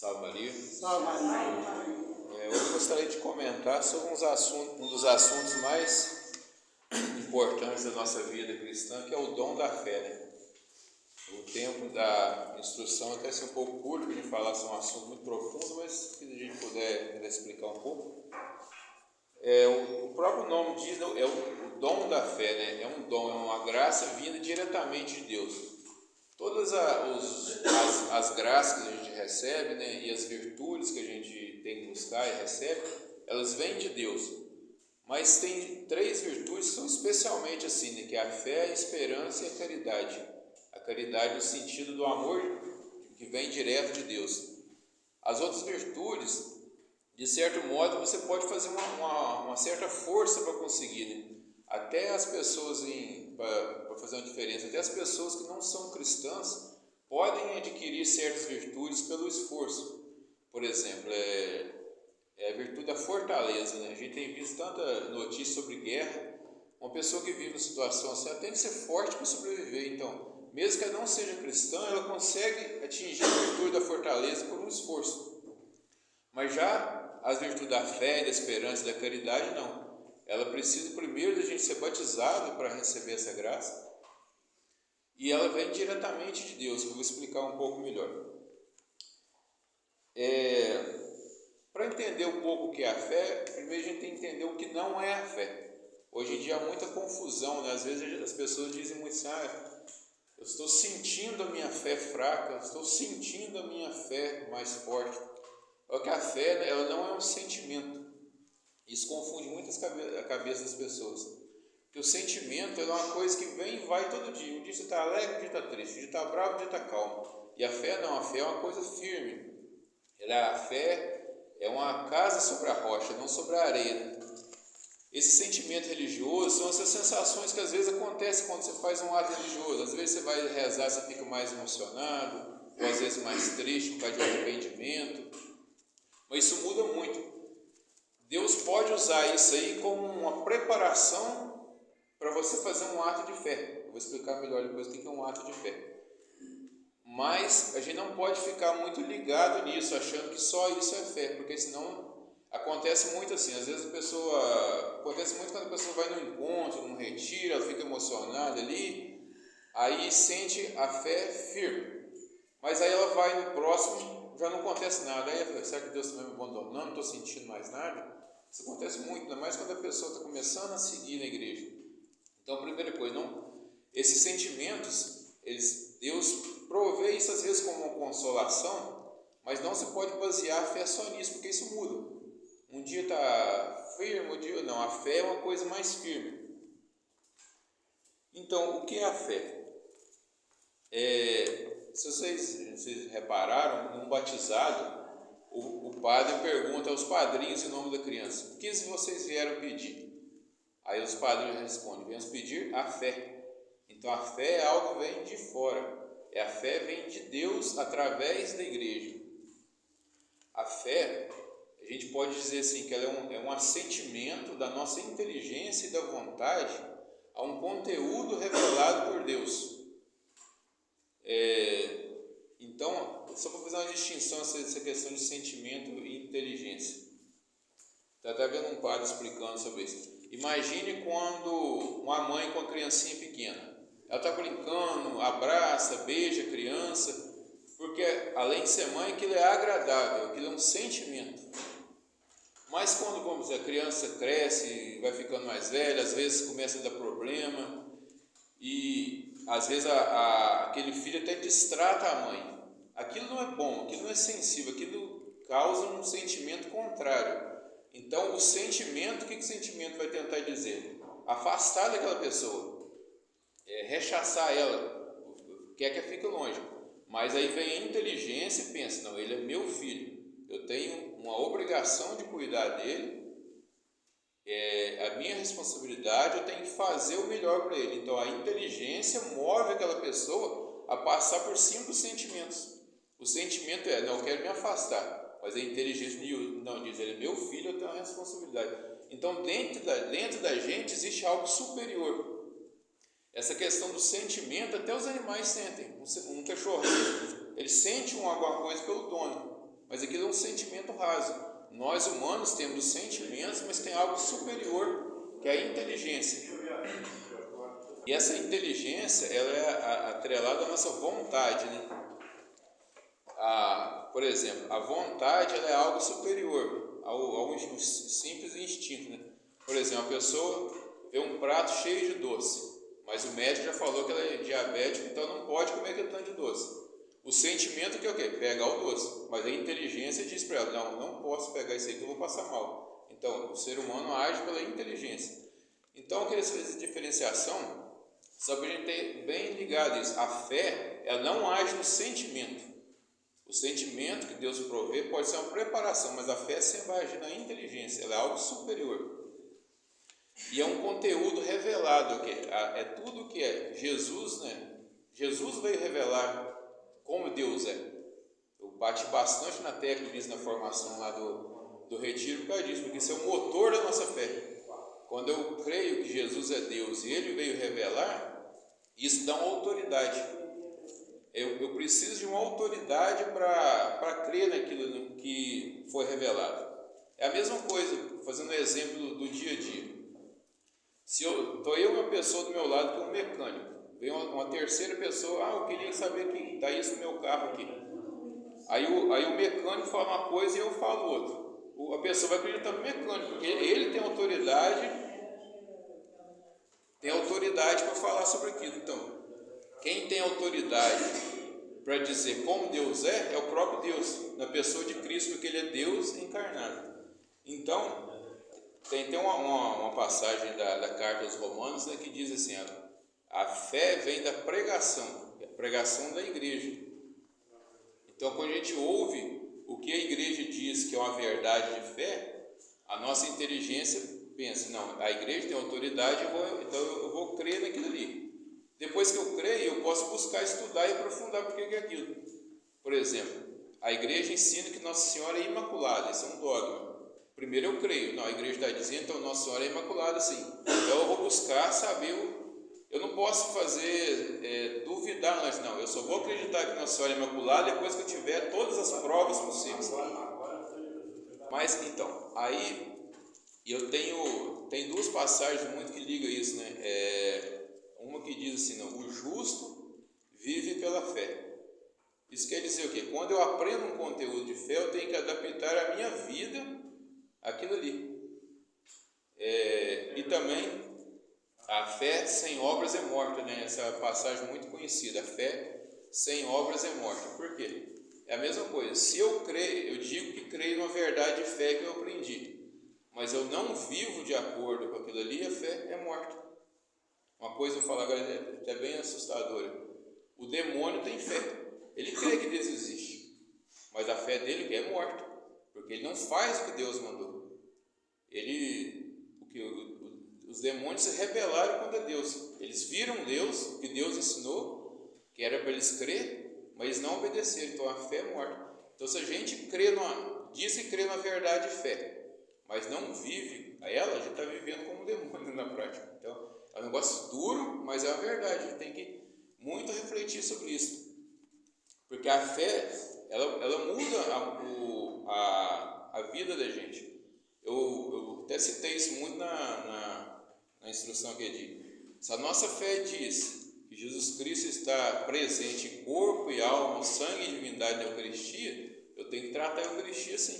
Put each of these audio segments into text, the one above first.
Salve Maria. Salve Maria. Hoje eu gostaria de comentar sobre um dos assuntos mais importantes da nossa vida cristã, que é o dom da fé, né? O tempo da instrução até ser um pouco curto, para a gente falar sobre um assunto muito profundo, mas se a gente puder tentar explicar um pouco. O próprio nome diz, é o dom da fé, né? É um dom, é uma graça vinda diretamente de Deus. Todas as graças que a gente recebe, né, e as virtudes que a gente tem que buscar e recebe, elas vêm de Deus. Mas tem três virtudes que são especialmente assim, né, que é a fé, a esperança e a caridade. A caridade no sentido do amor que vem direto de Deus. As outras virtudes, de certo modo, você pode fazer uma certa força para conseguir, né? Até as pessoas, para fazer uma diferença, até as pessoas que não são cristãs podem adquirir certas virtudes pelo esforço. Por exemplo, a virtude da fortaleza, né? A gente tem visto tanta notícia sobre guerra. Uma pessoa que vive uma situação assim, ela tem que ser forte para sobreviver. Então, mesmo que ela não seja cristã, ela consegue atingir a virtude da fortaleza por um esforço. Mas já as virtudes da fé, da esperança e da caridade, não. Ela precisa primeiro da gente ser batizado para receber essa graça. E ela vem diretamente de Deus, que eu vou explicar um pouco melhor. Para entender um pouco o que é a fé, primeiro a gente tem que entender o que não é a fé. Hoje em dia há muita confusão, né? Às vezes as pessoas dizem muito assim, eu estou sentindo a minha fé fraca, eu estou sentindo a minha fé mais forte. Porque a fé, né, ela não é um sentimento. Isso confunde muito a cabeça das pessoas. Porque o sentimento é uma coisa que vem e vai todo dia. Um dia você está alegre, um dia está triste, um dia está bravo, um dia está calmo. E a fé não, a fé é uma coisa firme. A fé é uma casa sobre a rocha, não sobre a areia. Esse sentimento religioso são essas sensações que às vezes acontecem quando você faz um ato religioso. Às vezes você vai rezar, você fica mais emocionado, ou às vezes mais triste, por causa de arrependimento. Mas isso muda muito. Deus pode usar isso aí como uma preparação para você fazer um ato de fé. Eu vou explicar melhor depois o que é um ato de fé. Mas a gente não pode ficar muito ligado nisso, achando que só isso é fé, porque senão acontece muito assim. Às vezes acontece muito quando a pessoa vai num encontro, num retiro, ela fica emocionada ali, aí sente a fé firme. Mas aí ela vai no próximo, já não acontece nada. Aí ela fala, será que Deus está me abandonando? Não estou sentindo mais nada. Isso acontece muito, ainda mais quando a pessoa está começando a seguir na igreja. Então, a primeira coisa, esses sentimentos, Deus provê isso às vezes como uma consolação, mas não se pode basear a fé só nisso, porque isso muda. Um dia está firme, um dia não. A fé é uma coisa mais firme. Então, o que é a fé? Se vocês repararam, num batizado, o padre pergunta aos padrinhos em nome da criança, o que vocês vieram pedir? Aí os padrinhos respondem, viemos pedir a fé. Então a fé é algo que vem de fora. A fé vem de Deus através da igreja. A fé, a gente pode dizer assim, que ela é um assentimento da nossa inteligência e da vontade a um conteúdo revelado por Deus. Então, só para fazer uma distinção essa questão de sentimento e inteligência. Está até vendo um padre explicando sobre isso. Imagine quando uma mãe com uma criancinha pequena. Ela está brincando, abraça, beija a criança, porque além de ser mãe, aquilo é agradável, aquilo é um sentimento. Mas quando, vamos dizer, a criança cresce, vai ficando mais velha, às vezes começa a dar problema, e às vezes aquele filho até distrata a mãe. Aquilo não é bom, aquilo não é sensível, aquilo causa um sentimento contrário. Então, o sentimento, o que o sentimento vai tentar dizer? Afastar daquela pessoa, rechaçar ela, quer que fique longe. Mas aí vem a inteligência e pensa, não, ele é meu filho, eu tenho uma obrigação de cuidar dele, a minha responsabilidade, eu tenho que fazer o melhor para ele. Então, a inteligência move aquela pessoa a passar por 5 sentimentos. O sentimento não, eu quero me afastar. Mas a inteligência não diz, ele é meu filho, eu tenho uma responsabilidade. Então, dentro da gente existe algo superior. Essa questão do sentimento, até os animais sentem. Um cachorro, ele sente alguma coisa pelo dono. mas aquilo é um sentimento raso. Nós humanos temos os sentimentos, mas tem algo superior, que é a inteligência. E essa inteligência, ela é atrelada à nossa vontade, né? Por exemplo, a vontade, ela é algo superior ao simples instinto, né? Por exemplo, a pessoa vê um prato cheio de doce, mas o médico já falou que ela é diabética, então não pode comer aquele tanto de doce. O sentimento que é o quê? Pegar o doce, mas a inteligência diz para ela, não posso pegar isso aí que eu vou passar mal. Então, o ser humano age pela inteligência. Então, eu queria fazer essa diferenciação, só para a gente ter bem ligado isso. A fé, ela não age no sentimento. O sentimento que Deus provê pode ser uma preparação, mas a fé sempre vai agir na inteligência, ela é algo superior. E é um conteúdo revelado, é tudo que é Jesus, né? Jesus veio revelar como Deus é. Eu bati bastante na tecla disso na formação lá do retiro por causa disso, porque isso é o motor da nossa fé. Quando eu creio que Jesus é Deus e Ele veio revelar, isso dá uma autoridade. Eu preciso de uma autoridade para crer naquilo que foi revelado. É a mesma coisa, fazendo um exemplo do dia a dia. Se estou eu e uma pessoa do meu lado que é um mecânico, vem uma terceira pessoa, eu queria saber que está isso no meu carro aqui. Aí o mecânico fala uma coisa e eu falo outra. A pessoa vai acreditar no mecânico, porque ele tem autoridade para falar sobre aquilo. Então, quem tem autoridade para dizer como Deus é o próprio Deus, na pessoa de Cristo, porque Ele é Deus encarnado. Então, tem uma passagem da carta aos Romanos, né, que diz assim, a fé vem da pregação, a pregação da igreja. Então, quando a gente ouve o que a igreja diz que é uma verdade de fé, a nossa inteligência pensa, não, a igreja tem autoridade, então eu vou crer naquilo ali. Depois que eu creio, eu posso buscar estudar e aprofundar porque é aquilo. Por exemplo, a igreja ensina que Nossa Senhora é imaculada, isso é um dogma. Primeiro eu creio, não, a igreja está dizendo, então Nossa Senhora é imaculada, sim. Então eu vou buscar saber, eu não posso fazer duvidar, mas não, eu só vou acreditar que Nossa Senhora é imaculada depois que eu tiver todas as provas possíveis. Mas então, aí tem duas passagens muito que ligam isso, né? Uma que diz assim, não, o justo vive pela fé. Isso quer dizer o quê? Quando eu aprendo um conteúdo de fé, eu tenho que adaptar a minha vida àquilo ali. E também, a fé sem obras é morta, né? Essa passagem muito conhecida, a fé sem obras é morta. Por quê? É a mesma coisa, se eu creio, eu digo que creio numa verdade de fé que eu aprendi, mas eu não vivo de acordo com aquilo ali, a fé é morta. Uma coisa eu falo agora é até bem assustadora. O demônio tem fé, ele crê que Deus existe, mas a fé dele é morta, porque ele não faz o que Deus mandou. Os demônios se rebelaram contra Deus. Eles viram Deus, o que Deus ensinou, que era para eles crer, mas eles não obedeceram. Então a fé é morta. Então se a gente diz que crê na verdade de fé, mas não vive, ela já está vivendo como demônio na prática. Então é um negócio duro, mas é a verdade. A gente tem que muito refletir sobre isso. Porque a fé, ela muda a vida da gente. Eu até citei isso muito na instrução que eu dei. Se a nossa fé diz que Jesus Cristo está presente em corpo e alma, sangue e divindade na Eucaristia, eu tenho que tratar a Eucaristia assim.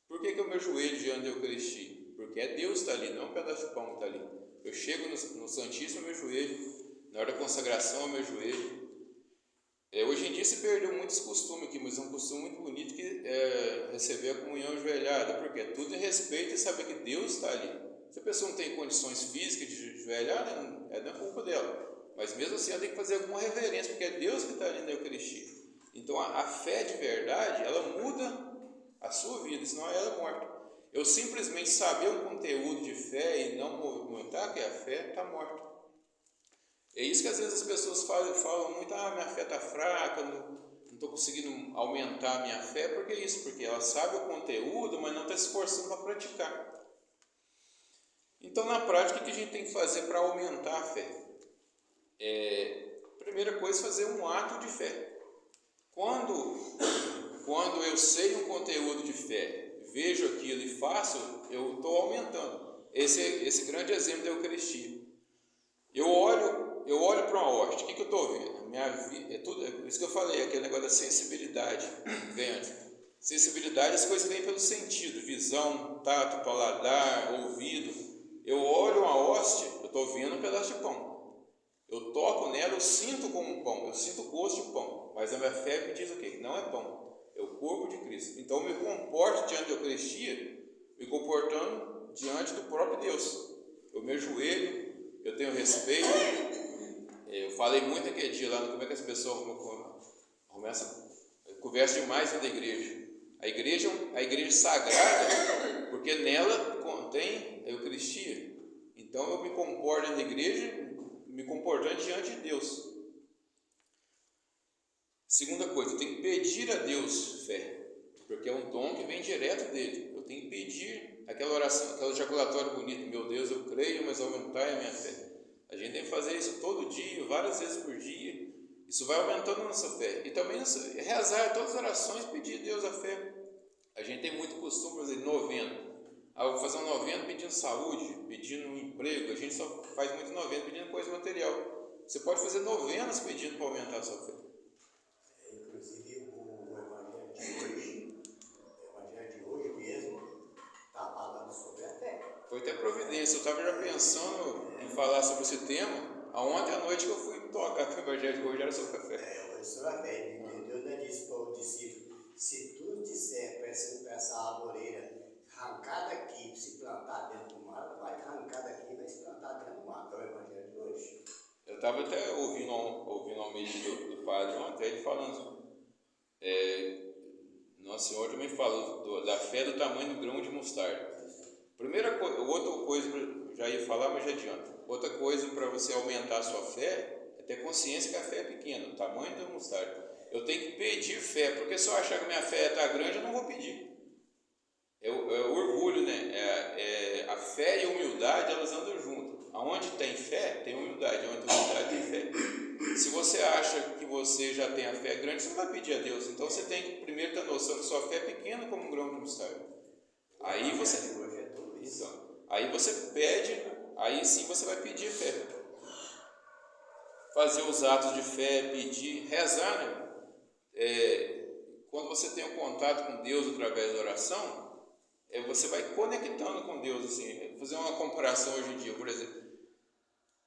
Por que eu me ajoelho diante da Eucaristia? Porque é Deus que está ali, não é um pedaço de pão que está ali. Eu chego no Santíssimo, eu me ajoelho. Na hora da consagração, eu me ajoelho. Hoje em dia se perdeu muito esse costume aqui, mas é um costume muito bonito que é receber a comunhão ajoelhada, porque é tudo em respeito e saber que Deus está ali. Se a pessoa não tem condições físicas de ajoelhar, é da culpa dela, mas mesmo assim ela tem que fazer alguma reverência, porque é Deus que está ali na Eucaristia. Então a fé de verdade, ela muda a sua vida, senão ela é morta. Eu simplesmente saber um conteúdo de fé e não movimentar que a fé está morta. É isso que às vezes as pessoas falam muito, minha fé está fraca, não estou conseguindo aumentar a minha fé. Por que isso? Porque ela sabe o conteúdo, mas não está se esforçando para praticar. Então, na prática, o que a gente tem que fazer para aumentar a fé? Primeira coisa, fazer um ato de fé. Quando quando eu sei um conteúdo de fé, vejo aquilo e faço, eu estou aumentando. Esse grande exemplo da Eucaristia. Eu olho para uma hóstia, o que eu estou vendo? Minha vida, é tudo, é isso que eu falei, aquele negócio da sensibilidade. Sensibilidade, as coisas vêm pelo sentido, visão, tato, paladar, ouvido. Eu olho uma hóstia, eu estou vendo um pedaço de pão. Eu toco nela, eu sinto como um pão, eu sinto o gosto de pão. Mas a minha fé me diz o quê? Não é pão, é o corpo de Cristo. Então eu me comporto diante da Eucaristia, me comportando diante do próprio Deus. Eu me ajoelho, eu tenho respeito. Eu falei muito aquele dia lá, como é que as pessoas começam, conversam demais dentro da igreja. A igreja sagrada, porque nela contém a Eucaristia. Então eu me comporto dentro da igreja, me comportando diante de Deus. Segunda coisa, eu tenho que pedir a Deus fé, porque é um dom que vem direto dele. Eu tenho que pedir aquela oração, aquela ejaculatória bonita: meu Deus, eu creio, mas aumentai a minha fé. A gente tem que fazer isso todo dia, várias vezes por dia. Isso vai aumentando a nossa fé. E também rezar todas as orações, pedir a Deus a fé. A gente tem muito costume, por exemplo, novena. Eu vou fazer um novena pedindo saúde, pedindo um emprego. A gente só faz muito novena pedindo coisa material. Você pode fazer novenas pedindo para aumentar a sua fé. Inclusive o evangelho de hoje mesmo está falando sobre a fé. Foi até providência. Eu estava já pensando em falar sobre esse tema. Ontem à noite que eu fui tocar com o evangelho de hoje era sobre a fé. Hoje sobre a fé. Deus ainda disse para o discípulo: se tu disser para essa arvoreira arrancar daqui e se plantar dentro do mar, vai arrancar daqui e vai se plantar dentro do mar. É o evangelho de hoje. Eu estava até ouvindo a homilia do padre ontem, ele falando. Nosso Senhor também falou da fé do tamanho do grão de mostarda. Primeira coisa, outra coisa, já ia falar, mas já adianta. Outra coisa para você aumentar a sua fé é ter consciência que a fé é pequena, o tamanho da mostarda. Eu tenho que pedir fé, porque se eu achar que a minha fé está grande, eu não vou pedir. É o orgulho, né? A fé e a humildade, elas andam juntas. Aonde tem fé, tem humildade. Onde tem humildade, tem fé. Se você acha que você já tem a fé grande, você não vai pedir a Deus. Então você tem que primeiro ter noção que sua fé é pequena como um grão de mostarda. Aí você pede, aí sim você vai pedir fé. Fazer os atos de fé, pedir, rezar, né? Quando você tem um contato com Deus através da oração, você vai conectando com Deus, assim. Fazer uma comparação hoje em dia, por exemplo,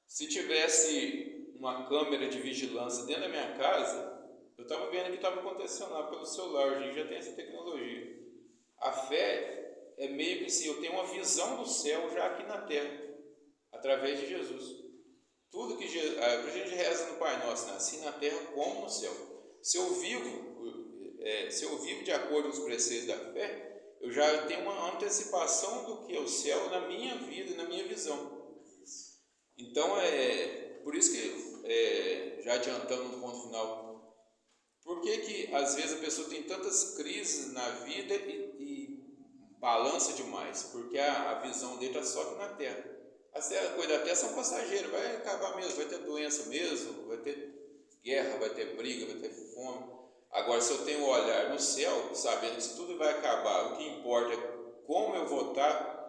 se tivesse uma câmera de vigilância dentro da minha casa, eu estava vendo o que estava acontecendo lá pelo celular. Hoje em dia já tem essa tecnologia. A fé é meio que assim, eu tenho uma visão do céu já aqui na terra, através de Jesus. Tudo que a gente reza no Pai Nosso, né? Assim na terra como no céu. Se eu vivo de acordo com os preceitos da fé, eu já tenho uma antecipação do que é o céu na minha vida, na minha visão. Então, por isso que, já adiantando no ponto final, por que às vezes a pessoa tem tantas crises na vida e balança demais? Porque a visão dele está só aqui na terra. As coisas da terra são passageiras, vai acabar mesmo, vai ter doença mesmo, vai ter guerra, vai ter briga, vai ter fome. Agora, se eu tenho um olhar no céu, sabendo que isso tudo vai acabar, o que importa é como eu vou estar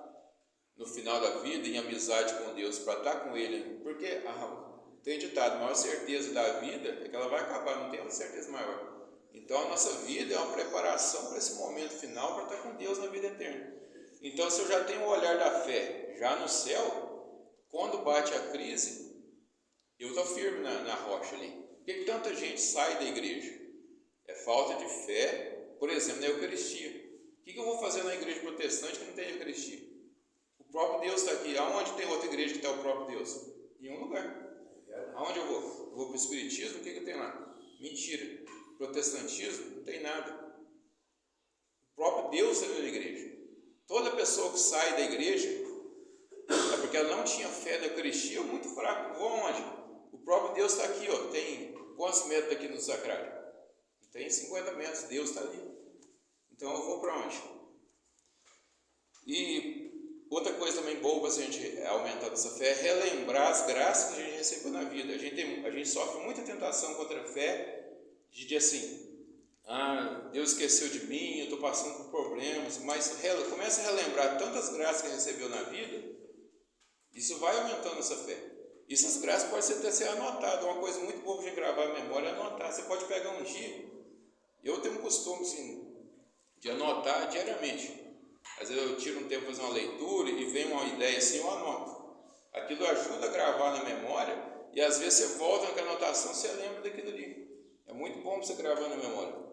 no final da vida, em amizade com Deus, para estar com Ele. Porque tem ditado: a maior certeza da vida é que ela vai acabar, não tem uma certeza maior. Então, a nossa vida é uma preparação para esse momento final, para estar com Deus na vida eterna. Então, se eu já tenho o olhar da fé já no céu, quando bate a crise, eu estou firme na rocha ali. Por que tanta gente sai da igreja? É falta de fé, por exemplo, na Eucaristia. O que eu vou fazer na igreja protestante que não tem Eucaristia? O próprio Deus está aqui. Aonde tem outra igreja que está o próprio Deus? Em um lugar. Aonde eu vou? Eu vou para o Espiritismo, o que eu tenho lá? Mentira. Protestantismo, não tem nada. O próprio Deus está na igreja. Toda pessoa que sai da igreja é porque ela não tinha fé na Eucaristia, é muito fraco. Vou aonde? O próprio Deus está aqui, ó. Tem quantos metros aqui no sacrário? Tem 50 metros, Deus está ali. Então eu vou para onde? E outra coisa também boa para a gente aumentar essa fé é relembrar as graças que a gente recebeu na vida. A gente sofre muita tentação contra a fé de dizer assim: Deus esqueceu de mim, eu estou passando por problemas, mas começa a relembrar tantas graças que recebeu na vida, isso vai aumentando essa fé. E essas graças podem até ser anotadas. Uma coisa muito boa de gravar a memória é anotar. Você pode pegar um dia. Eu tenho um costume assim, de anotar diariamente. Às vezes eu tiro um tempo para fazer uma leitura e vem uma ideia assim, eu anoto. Aquilo ajuda a gravar na memória e às vezes você volta naquela anotação, você lembra daquilo ali. É muito bom você gravar na memória.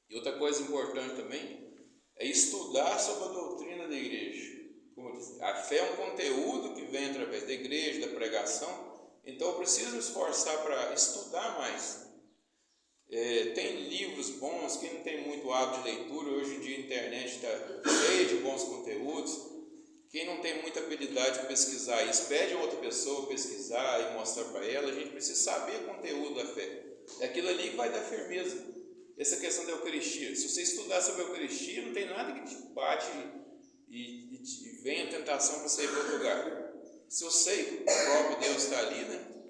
E outra coisa importante também é estudar sobre a doutrina da igreja. Como eu disse, a fé é um conteúdo que vem através da igreja, da pregação. Então eu preciso me esforçar para estudar mais. Tem livros bons, quem não tem muito hábito de leitura, hoje em dia a internet está cheia de bons conteúdos. Quem não tem muita habilidade de pesquisar isso, pede a outra pessoa pesquisar e mostrar para ela. A gente precisa saber o conteúdo da fé. É aquilo ali que vai dar firmeza. Essa questão da Eucaristia. Se você estudar sobre a Eucaristia, não tem nada que te bate e vem a tentação para você ir para outro lugar. Se eu sei que o próprio Deus está ali, né?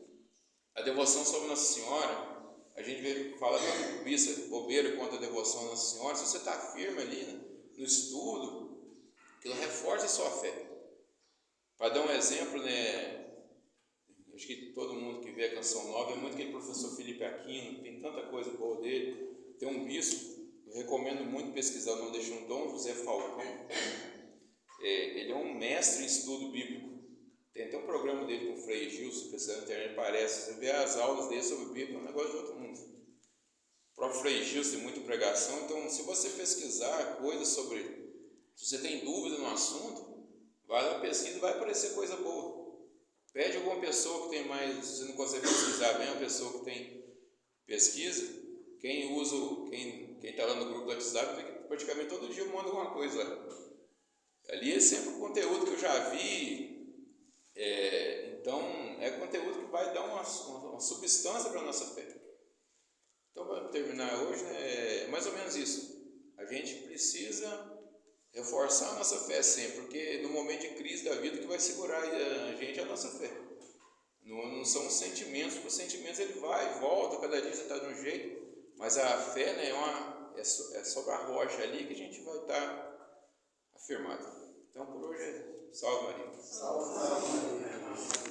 A devoção sobre Nossa Senhora, a gente fala tanto missa bobeira quanto a devoção a Nossa Senhora. Se você está firme ali, né, no estudo, aquilo reforça a sua fé. Para dar um exemplo, né, acho que todo mundo que vê a Canção Nova é muito aquele professor Felipe Aquino, tem tanta coisa boa dele. Tem um bispo, eu recomendo muito pesquisar, não deixa um Dom José Falcão. Ele é um mestre em estudo bíblico. Tem até um programa dele com o Frei Gilson, pesquisando na internet, parece. Você vê as aulas dele sobre Bíblia, é um negócio de outro mundo. O próprio Frei Gilson tem muita pregação, então se você pesquisar coisas sobre, se você tem dúvida no assunto, vai lá, pesquisa e vai aparecer coisa boa. Pede alguma pessoa que tem mais, se você não consegue pesquisar bem, uma pessoa que tem pesquisa. Quem está lá no grupo do WhatsApp, praticamente todo dia eu mando alguma coisa lá. Ali é sempre um conteúdo que eu já vi. Então é conteúdo que vai dar uma substância para a nossa fé. Então, para terminar hoje, é mais ou menos isso. A gente precisa reforçar a nossa fé sempre, porque no momento de crise da vida, o que vai segurar a gente é a nossa fé. Não são os sentimentos, porque os sentimentos ele vai e volta, cada dia você está de um jeito, mas a fé, né, é sobre a rocha ali que a gente vai estar afirmado. Então por hoje é salve Maria. Salve Maria.